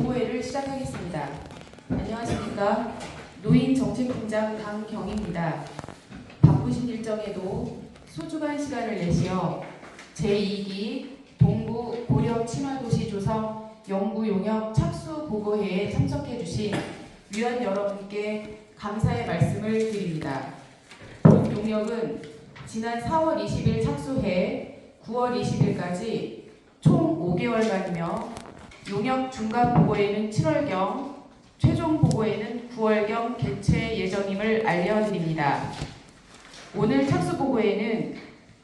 보고회를 시작하겠습니다. 안녕하십니까. 노인정책팀장 강경입니다. 바쁘신 일정에도 소중한 시간을 내시어 제2기 동부 고령 친화도시 조성 연구용역 착수 보고회에 참석해 주신 위원 여러분께 감사의 말씀을 드립니다. 본 용역은 지난 4월 20일 착수해 9월 20일까지 총 5개월간이며 용역 중간 보고회는 7월경, 최종 보고회는 9월경 개최 예정임을 알려드립니다. 오늘 착수 보고회는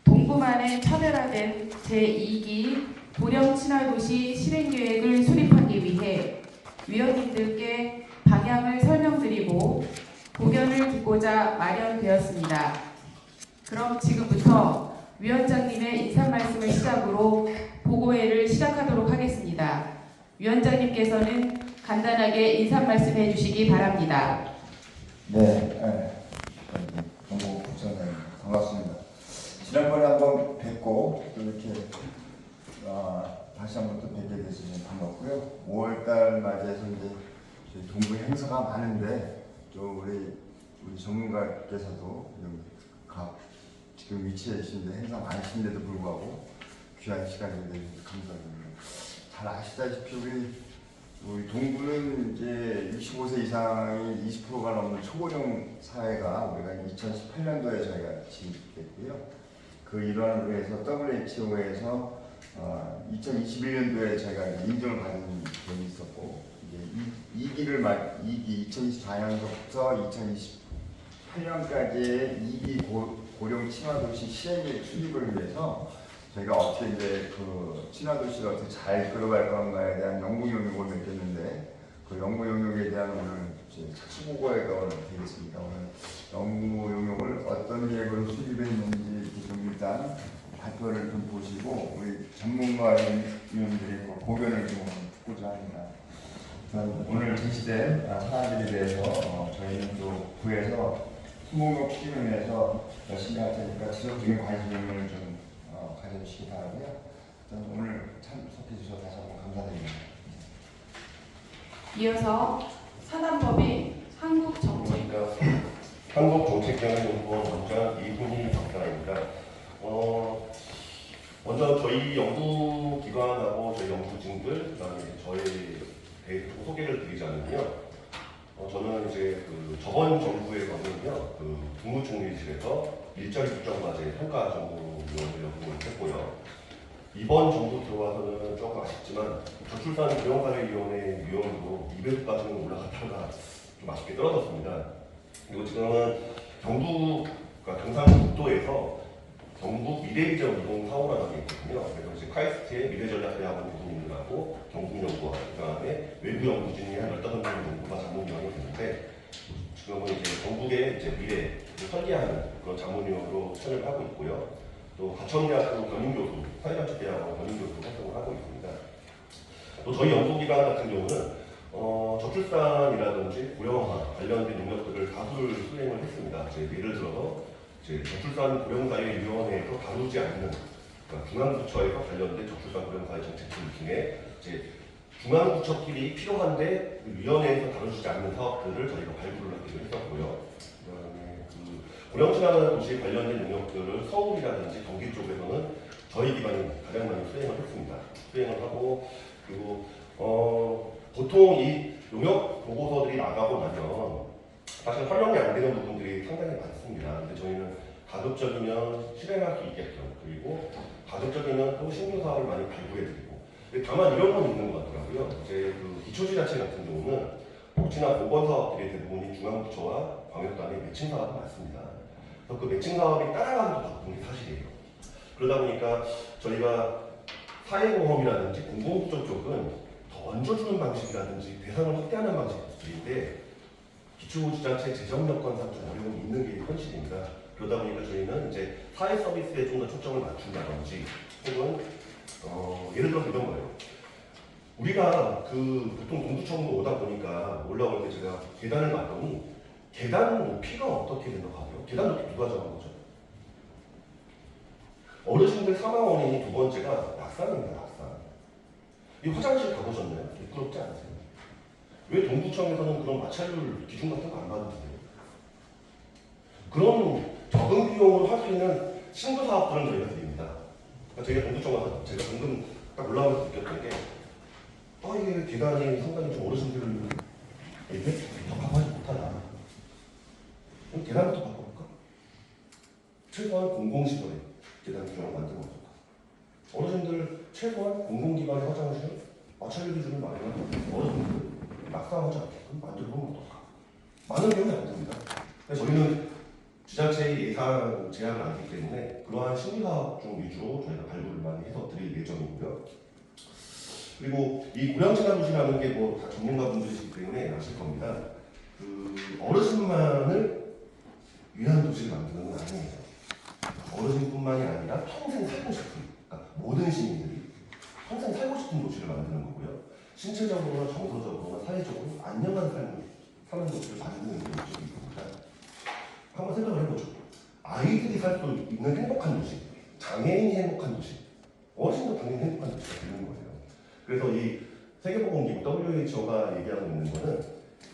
동부만의 차별화된 제2기 고령 친화도시 실행계획을 수립하기 위해 위원님들께 방향을 설명드리고 고견을 듣고자 마련되었습니다. 그럼 지금부터 위원장님의 인사 말씀을 시작으로 보고회를 시작하도록 하겠습니다. 위원장님께서는 간단하게 인사 말씀해 주시기 바랍니다. 정보 국장님 반갑습니다. 지난번에 한번 뵙고 또 이렇게 다시 한번 또 뵙게 돼서 반갑고요. 5월달 맞이해서 이제 저희 동부 행사가 많은데 또 우리 전문가께서도 각 지금 위치에 계신데 행사 많으신데도 불구하고 귀한 시간을 내주셔서 감사드립니다. 잘 아시다시피 우리 동부는 이제 65세 이상이 20%가 넘는 초고령 사회가 우리가 2018년도에 저희가 지입됐고요. 그 일환으로 해서 WHO에서 2021년도에 저희가 인정을 받은 점이 있었고, 이제 2기 2024년도부터 2028년까지의 2기 고령 친화도시 시행의 수립을 위해서 저희가 어떻게 이제 그 친화도시를 어떻게 잘 끌어갈 건가에 대한 연구 용역을 맡겼는데, 그 연구 용역에 대한 오늘 착수 보고회가 오늘 되겠습니다. 오늘 연구 용역을 어떤 계획으로 수립했는지 좀 일단 발표를 좀 보시고 우리 전문가 위원들의 고견을 좀 듣고자 합니다. 오늘 제시된 사안들에 대해서 저희는 또 부에서 수목록 추진을 위해서 열심히 할 테니까 지속적인 관심을 좀 가져주시기 바라고요. 오늘 참석해 주셔서 다시 한번 감사드립니다. 이어서 사단법인 한국정책경영연구원 원장 이훈희 박사입니다. 먼저 저희 연구기관하고 저희 연구진들, 그다음에 저희 대해서 소개를 드리자면요. 저는 이제 저번 정부에서는요, 국무총리실에서 일자리 국정과제 평가정보위원을 연구를 했고요. 이번 정부 들어와서는 조금 아쉽지만 저출산 고령사회위원회 위원으로 200까지는 올라갔다가 좀 아쉽게 떨어졌습니다. 그리고 지금은 경상북도에서 경북 미래비전 2045라는 게 있거든요. 그래서 이제 카이스트의 미래전략대학원 교수님들하고 경북연구원, 그다음에 외부연구진이 한 15명 정도가 자문위원이 됐는데, 지금은 이제 전국의 이제 미래를 설계하는 그런 자문위원으로 참여를 하고 있고요. 또 가천대학교 겸임교수, 사회정책대학원 겸임교수 활동을 하고 있습니다. 또 저희 연구기관 같은 경우는 저출산이라든지 고령화 관련된 용역들을 다수를 수행을 했습니다. 예를 들어서 저출산 고령사회위원회에서 다루지 않는, 그러니까 중앙부처에서 관련된 저출산 고령사회 정책들 중에 중앙부처끼리 필요한데 위원회에서 다루지 않는 사업들을 저희가 발굴을 하기로 했었고요. 그다음에 고령친화 도시 관련된 용역들을 서울이라든지 경기 쪽에서는 저희 기관이 가장 많이 수행을 했습니다. 수행을 하고, 그리고 보통 이 용역 보고서들이 나가고 나면 사실 활용이 안 되는 부분들이 상당히 많습니다. 근데 저희는 가급적이면 실행할 수 있게끔, 그리고 가급적이면 또 신규 사업을 많이 발굴해드리고, 다만 이런 건 있는 것 같더라고요. 이제 기초지자체 같은 경우는 복지나 보건 사업들의 대부분이 중앙부처와 광역단의 매칭 사업이 많습니다. 그래서 그 매칭 사업이 따라가기도 바쁜 게 사실이에요. 그러다 보니까 저희가 사회보험이라든지 공공부처 쪽은 더 얹어주는 방식이라든지 대상을 확대하는 방식들인데, 기초지자체 재정 여건상 좀 어려움이 있는 게 현실입니다. 그러다 보니까 저희는 이제 사회 서비스에 좀 더 초점을 맞춘다든지, 혹은 예를 들어서 이런 거예요. 우리가 보통 동부청으로 오다 보니까 올라올 때 제가 계단을 봤더니 계단 높이가 어떻게 된다고 하고요? 계단 높이 누가 정한 거죠? 어르신들 사망 원인이 두 번째가 낙상입니다. 낙상. 이 화장실 가보셨나요? 부끄럽지 않으세요? 왜 동구청에서는 그런 마찰률 기준 같은 거 안 받는데요? 그런 적은 비용으로 할 수 있는 신규 사업들은 저희가 드립니다. 그러니까 저희가 동구청 와서 제가 방금 딱 올라오면서 느꼈던 게 이게 계단이 상당히 좀 어르신들을 이게 더 바꿔하지 못하다. 그럼 계단부터 바꿔볼까? 최소한 공공시설에 계단 규정을 만들어 볼까? 어르신들 최소한 공공기관의 화장실 마찰률 기준을 마련하고 어르신들 낙상하지 않게끔 만들어 보면 어떨까? 많은 비용이 안 듭니다. 저희는 지자체의 예산 제한을 안기 때문에 그러한 신규사업 중 위주로 저희가 발굴을 많이 해서 드릴 예정이고요. 그리고 이 고령친화도시라는 게 뭐 다 전문가분들이시기 때문에 아실 겁니다. 그 어르신만을 위한 도시를 만드는 건 아니에요. 어르신뿐만이 아니라 평생 살고 싶은, 그러니까 모든 시민들이 평생 살고 싶은 도시를 만드는 거고요. 신체적으로나 정서적으로나 사회적으로 안녕한 삶을 사는 도시를 만드는 게 목적입니다. 한번 생각을 해보죠. 아이들이 살 수 있는 행복한 도시, 장애인이 행복한 도시, 어르신도 당연히 행복한 도시가 되는 거예요. 그래서 이 세계보건기구 WHO가 얘기하고 있는 거는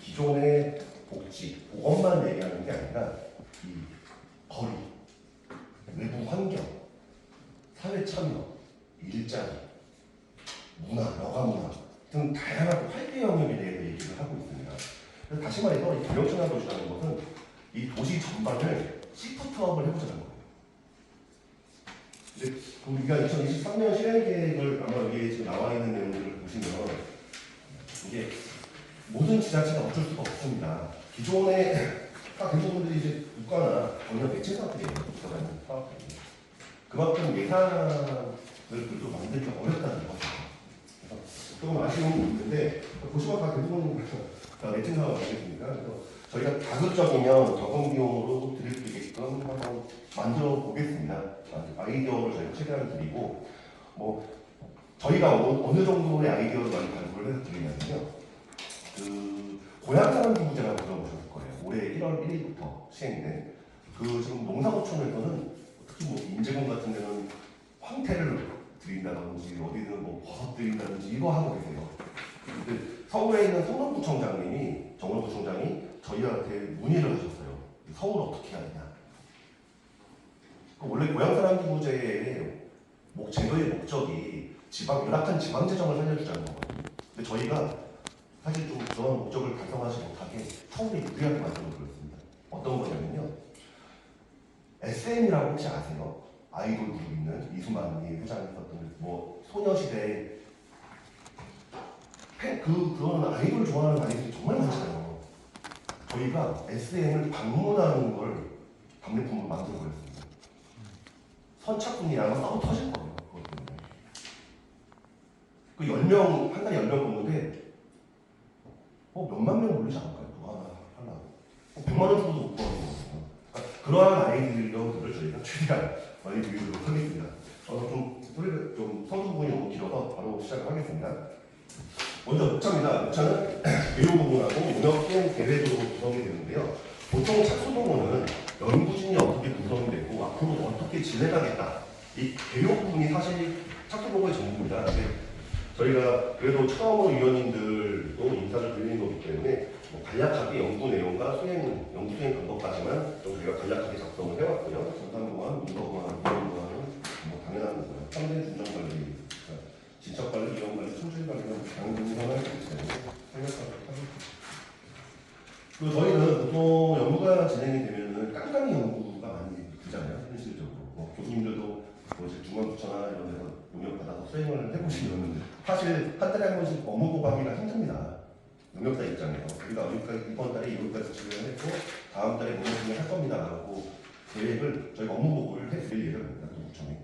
기존의 복지, 보건만 얘기하는 게 아니라 이 거리, 외부 환경, 사회 참여, 일자리, 문화, 여가 문화 등 다양한 8개 영역에 대해서 얘기를 하고 있습니다. 그래서 다시 말해서 이 고령친화 도시라는 것은 이 도시 전반을 시프트업을 해보자는 거예요. 이제 우리가 2023년 실행 계획을 아마 여기에 지금 나와 있는 내용들을 보시면 이게 모든 지자체가 어쩔 수가 없습니다. 기존에 다 대부분들이 이제 국가나 전혀 매체 사업들이에요. 들어가는 사업들이. 그만큼 예산을 그래도 만들기 어렵다는 거죠. 그래서 조금 아쉬움이 있는데 보시면 다 대부분 다 매체 사업 아니겠습니까? 그래서 저희가 가급적이면 적은 비용으로 드릴 수 있게끔 한번 만들어 보겠습니다. 아이디어를 저희가 최대한 드리고, 뭐, 저희가 어느 정도의 아이디어를 많이 발굴을 해서 드리냐면요. 그, 고향사랑기부제라고 들어보셨을 거예요. 올해 1월 1일부터 시행된. 그, 지금 농사구청에서는 특히 뭐, 인제군 같은 데는 황태를 드린다든지, 어디든 뭐, 버섯 드린다든지, 이거 하고 계세요. 근데 서울에 있는 성남구청장님이, 정원구청장이 저희한테 문의를 하셨어요. 서울 어떻게 해야 되냐. 원래 고향사랑기부제의 제도의 목적이 열악한 지방재정을 살려주자는 거거든요. 근데 저희가 사실 좀 그런 목적을 달성하지 못하게 서울에 유리하게 만들어드렸습니다. 어떤 거냐면요. SM이라고 혹시 아세요? 아이돌 그룹 있는 이수만이 회장이 있었던 뭐 소녀시대 그런 아이돌 좋아하는 아이들이 정말 많잖아요. 저희가 SM을 방문하는 걸 답례품으로 만들어버렸습니다. 선착순이 아마 싸워 터질 거예요. 그 10명, 한 달에 10명 뽑는데, 몇만 명 올리지 않을까요? 그거 하나 하려고. 100만 원 정도 못 벌는 거거든요. 그러니까 그러한 아이들을 저희가 최대한 많이 드리도록 하겠습니다. 소리가 좀 서두 부분이 너무 길어서 바로 시작을 하겠습니다. 먼저 목차입니다. 목차는 교육 부분하고 문역 수행 계획으로 구성이 되는데요. 보통 착수동호는 연구진이 어떻게 구성이 되고 앞으로 어떻게 진행하겠다. 이 교육 부분이 사실 착수동호의 전부입니다. 근데 저희가 그래도 처음으로 위원님들도 인사를 드리는 거기 때문에 간략하게 연구 내용과 연구 수행 방법까지만 좀 저희가 간략하게 작성을 해왔고요. 전산보안, 인허보안, 위험보안은 뭐 당연한 거고요. 상대 준정관리, 진척관리, 위험관리, 품질관리는 당연히 하나의 때문에 생각하도록 하겠습니다. 그리고 저희는 보통 연구가 진행이 되면은 깜깜이 연구가 많이 되잖아요. 현실적으로. 교수님들도 이제 중앙부처나 이런 데서 용역받아서 수행을 해보시면 사실 한 달에 한 번씩 업무 보고하기가 힘듭니다. 용역사 입장에서. 우리가 이번 달에 여기까지 진행을 했고 다음 달에 무슨 진행을 할 겁니다. 라고 계획을 저희가 업무 보고를 해드릴 예정입니다. 동구청에.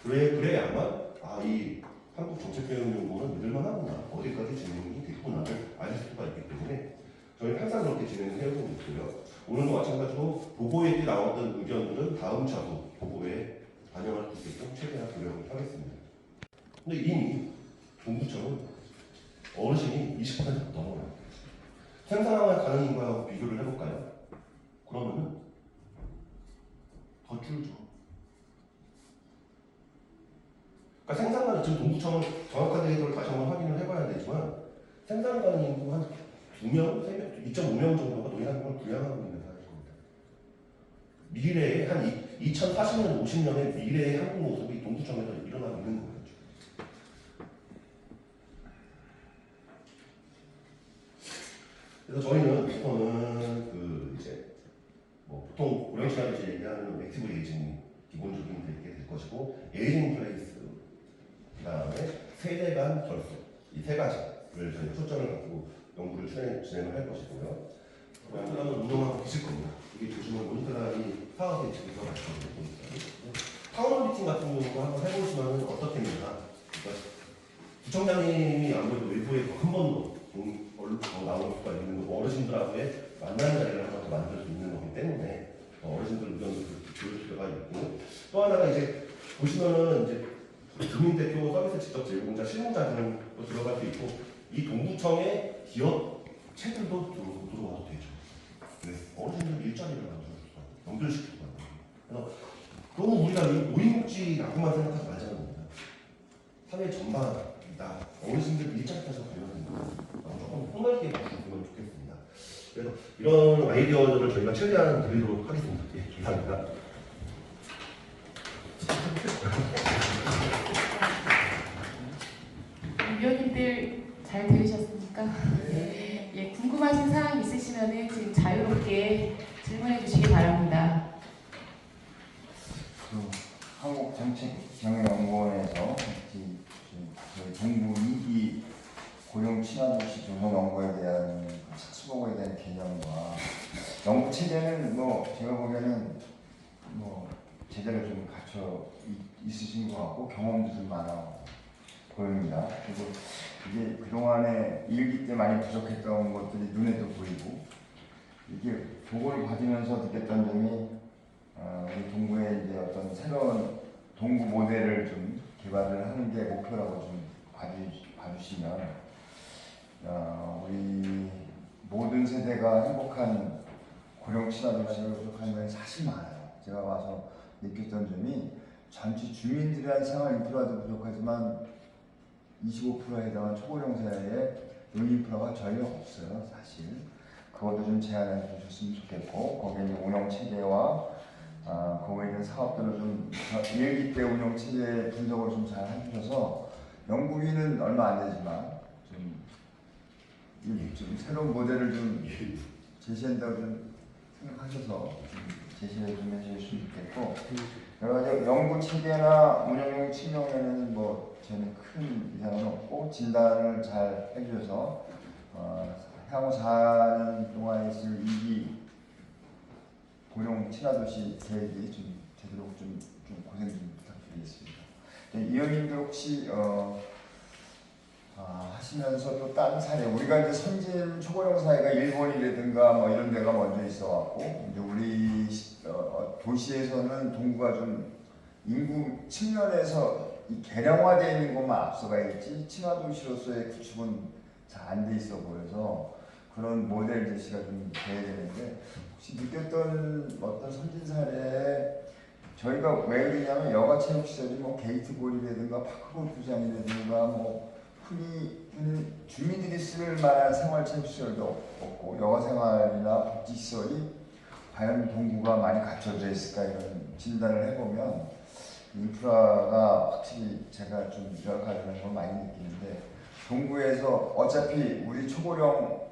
그래야만 이 한국정책교육연구원은 믿을만하구나. 어디까지 진행이 됐구나를 알 수가 있기 때문에 저희는 항상 그렇게 진행을 해오고 있고요. 오늘도 마찬가지로 보고에 나왔던 의견들은 다음 차도 보고에 반영할 수 있게끔 최대한 노력을 하겠습니다. 근데 이미 동구청은 어르신이 20% 넘어요. 생산을 가는 거하고 비교를 해볼까요? 그러면은 더 줄죠. 그러니까 생산량 지금 동구청은 정확한 데이터를 다시 한번 확인을 해봐야 되지만 생산 인구 한 2명, 3명, 2.5명 정도가 노인 한국을 부양하고 있는 사회일 겁니다. 미래에 한 2040년, 50년의 미래의 한국 모습이 동두천에서 일어나고 있는 거예요. 그래서 저희는 보통은 이제 보통 고령 시간을 얘기하는 액티브 에이징이 기본적인 게 될 것이고, 에이징 플레이스, 그다음에 세대 간 결속, 이 세 가지를 저희 초점을 갖고 연구를 진행을 할 것이고요. 그러면 운동하고 계실 겁니다. 이게 보시면 모니터라인이 사업의 측에서 말씀드리고 타운 미팅 같은 경우 한번 해보시면 어떻겠냐. 그러니까 부총장님이 아무래도 외부에 한 번도 나올 수가 있는 거고, 어르신들하고의 만나는 자리를 하나 더 만들 수 있는 거기 때문에 어르신들 의견을 들을 필요가 있고, 또 하나가 이제 보시면은 이제 주민대표 서비스 직접 제공자 실무자들은 또 들어갈 수 있고, 이 동구청의 기업 체들도 들어와도 되죠. 네. 어르신들 일자리를 만들어주고 연결시키고 그래서 너무 우리가 이 노인복지 갖고만 생각하지 말자는 겁니다. 사회 전반이다. 어르신들 일자리까지 관련된 조금 폭넓게 보시면 좋겠습니다. 그래서 이런 아이디어들을 저희가 최대한 드리도록 하겠습니다. 예, 감사합니다. 위원님들 잘 들으셨습니까? 네. 예, 궁금하신 사항 있으시면은 지금 자유롭게 질문해 주시기 바랍니다. 한국정책경영연구원에서 저희 동부 2기 고령 친화도시 조성 연구에 대한 착수보고에 대한 개념과 연구 체계는 제가 보기에는 제대로 좀 갖춰 있으신 것 같고 경험도 좀 많아 보입니다. 그리고 이게 그동안에 일기 때 많이 부족했던 것들이 눈에도 보이고, 이게 보고를 받으면서 느꼈던 점이 우리 동구에 이제 어떤 새로운 동구 모델을 좀 개발을 하는 게 목표라고 좀 봐주시면 우리 모든 세대가 행복한 고령 친화도시를 구축하는 건 사실 많아요. 제가 와서 느꼈던 점이 전체 주민들의 생활 인프라도 부족하지만 25%에 해당한 초고령 세대의 노인 인프라가 전혀 없어요. 사실 그것도 좀 제안해 주셨으면 좋겠고, 거기에 이제 운영 체계와 거기에 있는 사업들을 좀 일기 때 운영 체계 분석을 좀 잘 해주셔서 연구비는 얼마 안 되지만 좀 새로운 모델을 좀 제시한다고 좀 생각하셔서 제시를 좀 해주셨으면 좋겠고, 여러 가지 연구 체계나 운영용 측면에는 저는 큰 이상은 없고, 진단을 잘 해주셔서 향후 4년 동안 있을 2기 고령 친화도시 계획이 좀 되도록 좀 고생 좀 부탁드리겠습니다. 위원님들 혹시 하시면서 또 다른 사례, 우리가 이제 선진 초고령 사회가 일본이라든가 이런 데가 먼저 있어갖고, 이제 우리 도시에서는 동구가 좀 인구 측면에서 이 개량화되어 있는 것만 앞서가 있지 친화도시로서의 구축은 잘 안 돼 있어 보여서 그런 모델 제시가 좀 돼야 되는데, 혹시 느꼈던 어떤 선진 사례, 저희가 왜 그러냐면 여가체육시설이 게이트볼이라든가 파크골프장이라든가 흔히 주민들이 쓸 만한 생활체육시설도 없고, 여가생활이나 복지시설이 과연 동구가 많이 갖춰져 있을까, 이런 진단을 해보면 인프라가 확실히 제가 좀 열악하다는 걸 많이 느끼는데, 동구에서 어차피 우리 초고령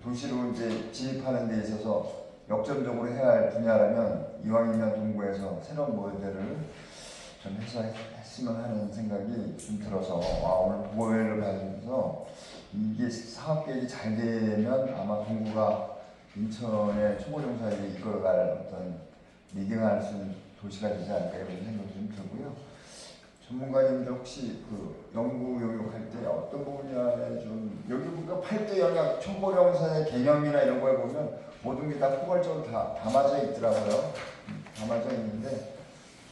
도시로 이제 진입하는 데 있어서 역점적으로 해야 할 분야라면 이왕이면 동구에서 새로운 모델을 좀 했으면 하는 생각이 좀 들어서 오늘 보고회를 받으면서 이게 사업 계획이 잘 되면 아마 동구가 인천의 초고령 사회를 이끌어갈 어떤 리딩할 수 있는 도시가 되지 않을까, 이런 생각이 좀 들고요. 전문가님들 혹시 연구 용역할 때 어떤 분야에 좀, 여기 보니까 8대 영역 초고령 사회 개념이나 이런 걸 보면 모든 게 다 포괄적으로 다 담아져 있더라고요. 담아져 있는데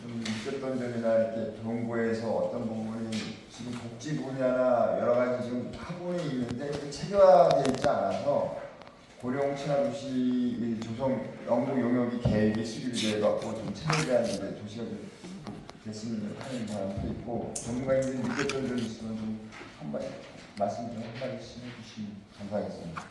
좀 느꼈던 점이나 이렇게 동구에서 어떤 부분이 지금 복지 분야나 여러 가지 지금 화분이 있는데 체계화되어 있지 않아서 고령 친화도시 조성 연구 용역이 계획이 수립이 돼갖고 좀 체계화된 도시가 좀 됐으면 하는 사람도 있고, 전문가님들이 느꼈던 점이 있으면 좀 한번 말씀 좀 한마디씩 해주시면 감사하겠습니다.